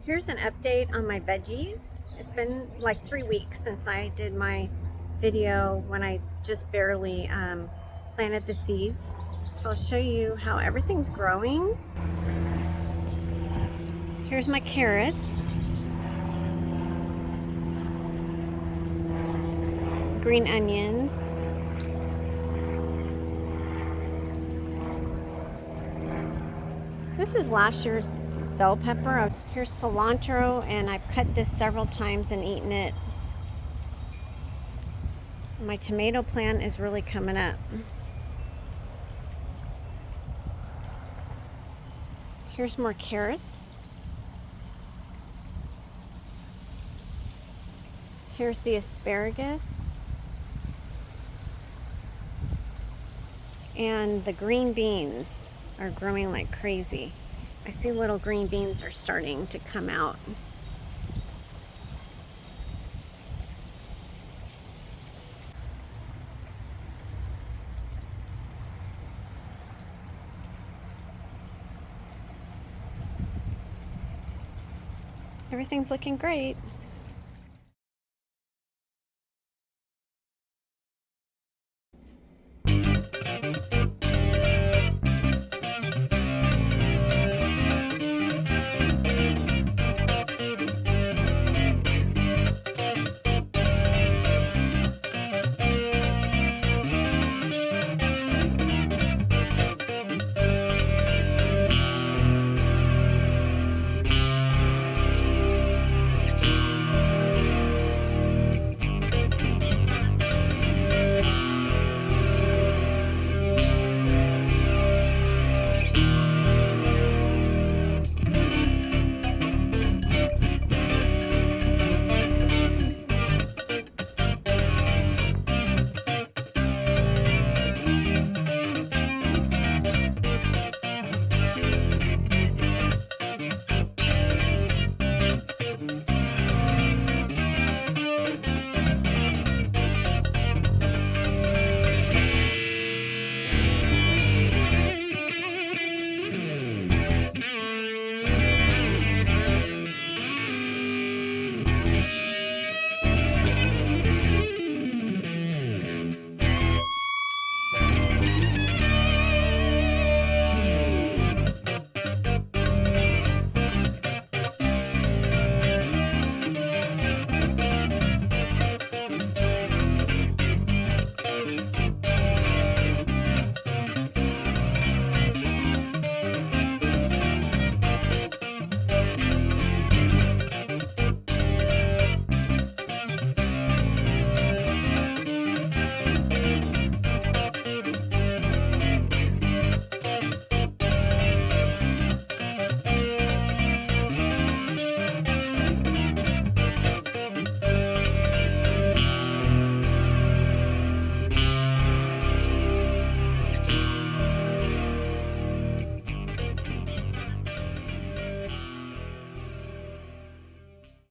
Here's an update on my veggies. It's been like 3 weeks since I did my video when I just barely planted the seeds. So I'll show you how everything's growing. Here's my carrots. Green onions. This is last year's bell pepper. Here's cilantro, and I've cut this several times and eaten it. My tomato plant is really coming up. Here's more carrots. Here's the asparagus. And the green beans are growing like crazy. I see little green beans are starting to come out. Everything's looking great.